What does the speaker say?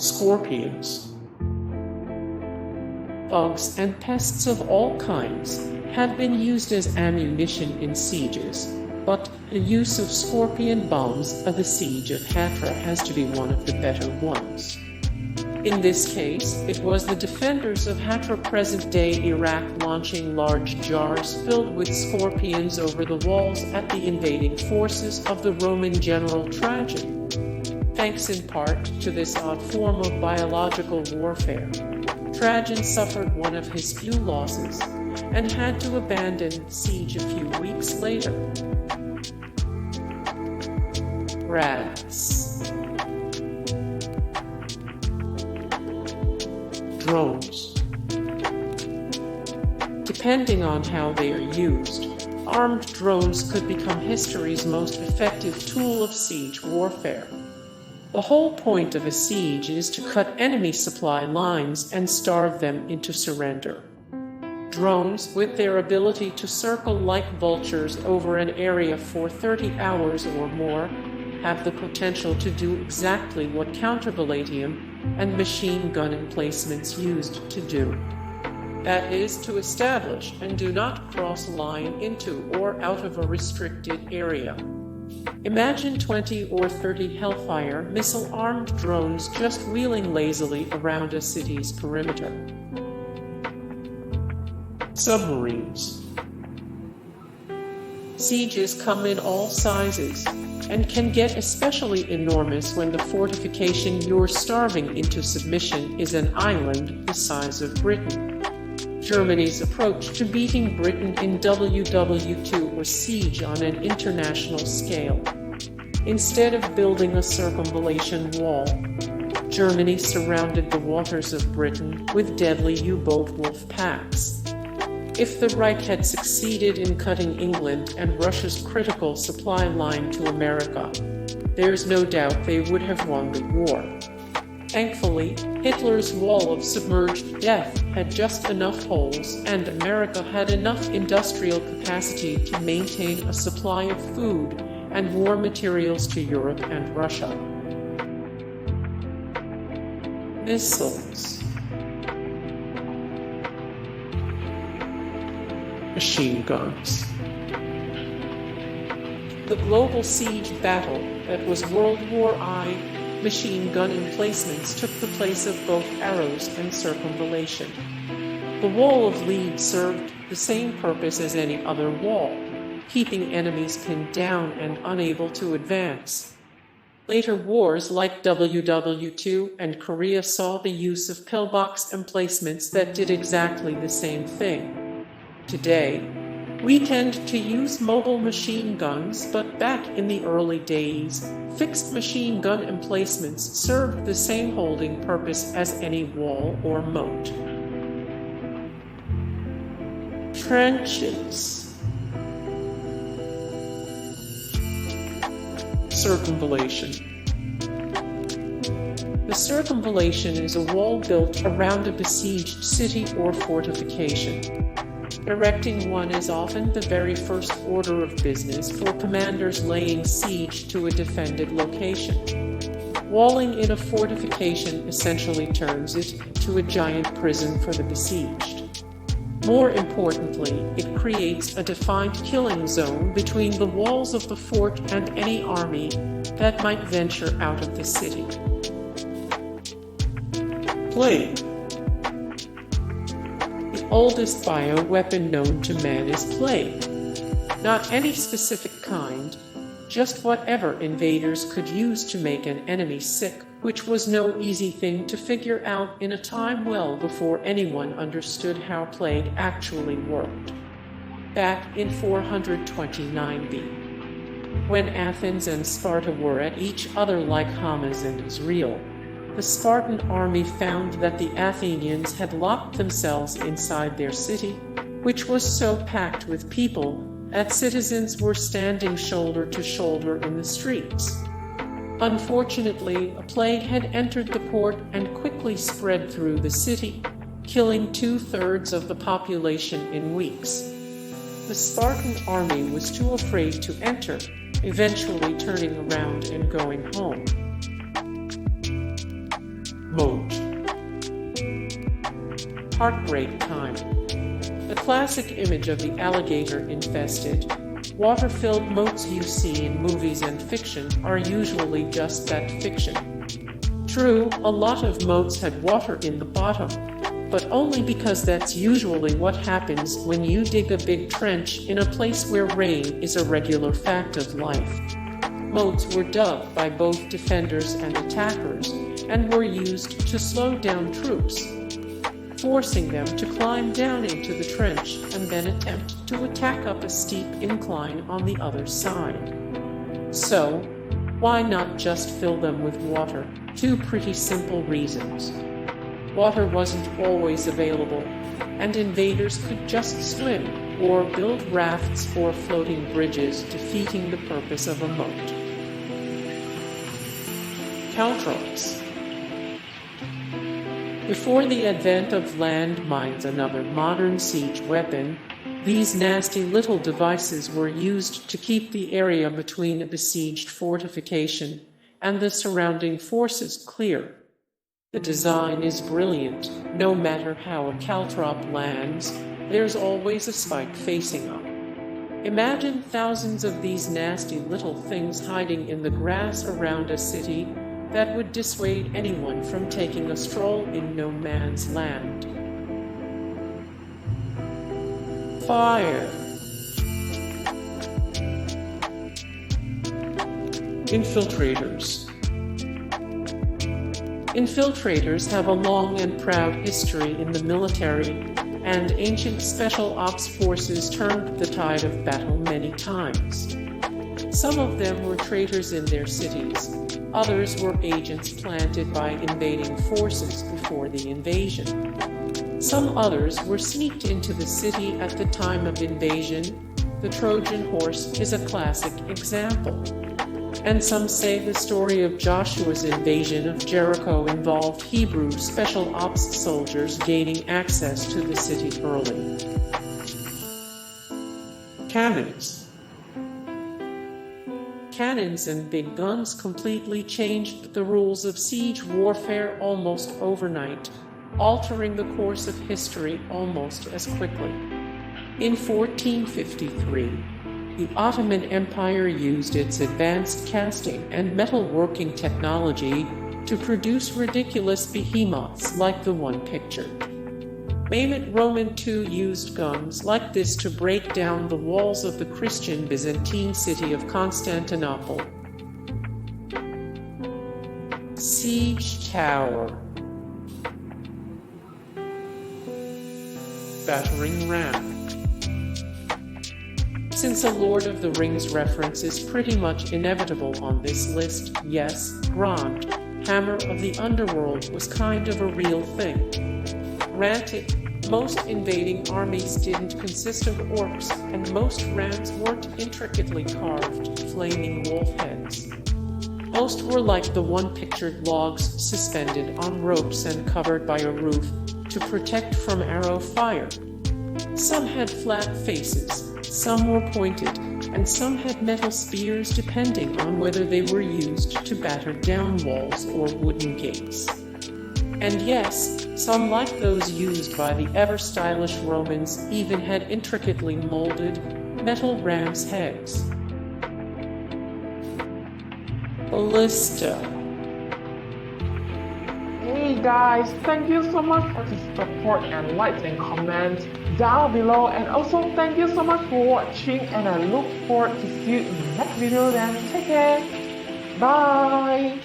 Scorpions. Bugs and pests of all kinds have been used as ammunition in sieges, but the use of scorpion bombs at the siege of Hatra has to be one of the better ones. In this case, it was the defenders of Hatra, present-day Iraq, launching large jars filled with scorpions over the walls at the invading forces of the Roman general Trajan. Thanks in part to this odd form of biological warfare, Trajan suffered one of his few losses and had to abandon the siege a few weeks later. Rats. Drones. Depending on how they are used, armed drones could become history's most effective tool of siege warfare. The whole point of a siege is to cut enemy supply lines and starve them into surrender. Drones, with their ability to circle like vultures over an area for 30 hours or more, have the potential to do exactly what Countervallation and machine gun emplacements used to do. That is, to establish and do not cross a line into or out of a restricted area. Imagine 20 or 30 Hellfire missile-armed drones just wheeling lazily around a city's perimeter. Submarines. Sieges come in all sizes, and can get especially enormous when the fortification you're starving into submission is an island the size of Britain. Germany's approach to beating Britain in WW2 was siege on an international scale. Instead of building a circumvallation wall, Germany surrounded the waters of Britain with deadly U-boat wolf packs. If the Reich had succeeded in cutting England and Russia's critical supply line to America, there's no doubt they would have won the war. Thankfully, Hitler's wall of submerged death had just enough holes, and America had enough industrial capacity to maintain a supply of food and war materials to Europe and Russia. Missiles. Machine guns. The global siege battle that was World War I, machine gun emplacements took the place of both arrows and circumvallation. The wall of lead served the same purpose as any other wall, keeping enemies pinned down and unable to advance. Later wars like WW2 and Korea saw the use of pillbox emplacements that did exactly the same thing. Today, we tend to use mobile machine guns, but back in the early days, fixed machine gun emplacements served the same holding purpose as any wall or moat. Trenches. Circumvallation. The circumvallation is a wall built around a besieged city or fortification. Erecting one is often the very first order of business for commanders laying siege to a defended location. Walling in a fortification essentially turns it to a giant prison for the besieged. More importantly, it creates a defined killing zone between the walls of the fort and any army that might venture out of the city. Plague. The oldest bioweapon known to man is plague. Not any specific kind, just whatever invaders could use to make an enemy sick, which was no easy thing to figure out in a time well before anyone understood how plague actually worked. Back in 429 B, when Athens and Sparta were at each other like Hamas and Israel, the Spartan army found that the Athenians had locked themselves inside their city, which was so packed with people that citizens were standing shoulder to shoulder in the streets. Unfortunately, a plague had entered the port and quickly spread through the city, killing 2/3 of the population in weeks. The Spartan army was too afraid to enter, eventually turning around and going home. heartbreak time. The classic image of the alligator-infested, water-filled moats you see in movies and fiction are usually just that, fiction. True, a lot of moats had water in the bottom, but only because that's usually what happens when you dig a big trench in a place where rain is a regular fact of life. Moats were dug by both defenders and attackers, and were used to slow down troops, forcing them to climb down into the trench and then attempt to attack up a steep incline on the other side. So, why not just fill them with water? Two pretty simple reasons. Water wasn't always available, and invaders could just swim or build rafts or floating bridges, defeating the purpose of a moat. Caltrops. Before the advent of landmines, another modern siege weapon, these nasty little devices were used to keep the area between a besieged fortification and the surrounding forces clear. The design is brilliant. No matter how a caltrop lands, there's always a spike facing up. Imagine thousands of these nasty little things hiding in the grass around a city that would dissuade anyone from taking a stroll in no man's land. Fire. Infiltrators. Infiltrators have a long and proud history in the military, and ancient special ops forces turned the tide of battle many times. Some of them were traitors in their cities. Others were agents planted by invading forces before the invasion. Some others were sneaked into the city at the time of invasion. The Trojan horse is a classic example. And some say the story of Joshua's invasion of Jericho involved Hebrew special ops soldiers gaining access to the city early. Cannons. Cannons and big guns completely changed the rules of siege warfare almost overnight, altering the course of history almost as quickly. In 1453, the Ottoman Empire used its advanced casting and metalworking technology to produce ridiculous behemoths like the one pictured. Mehmet Roman II used guns like this to break down the walls of the Christian Byzantine city of Constantinople. Siege Tower. Battering Ram. Since a Lord of the Rings reference is pretty much inevitable on this list, yes, Grant, Hammer of the Underworld was kind of a real thing. Granted, most invading armies didn't consist of orcs, and most rams weren't intricately carved, flaming wolf heads. Most were like the one pictured, logs suspended on ropes and covered by a roof to protect from arrow fire. Some had flat faces, some were pointed, and some had metal spears depending on whether they were used to batter down walls or wooden gates. And yes, some like those used by the ever-stylish Romans even had intricately molded metal rams' heads. Ballista. Hey guys, thank you so much for the support and likes and comments down below, and also thank you so much for watching, and I look forward to see you in the next video. Then take care, bye.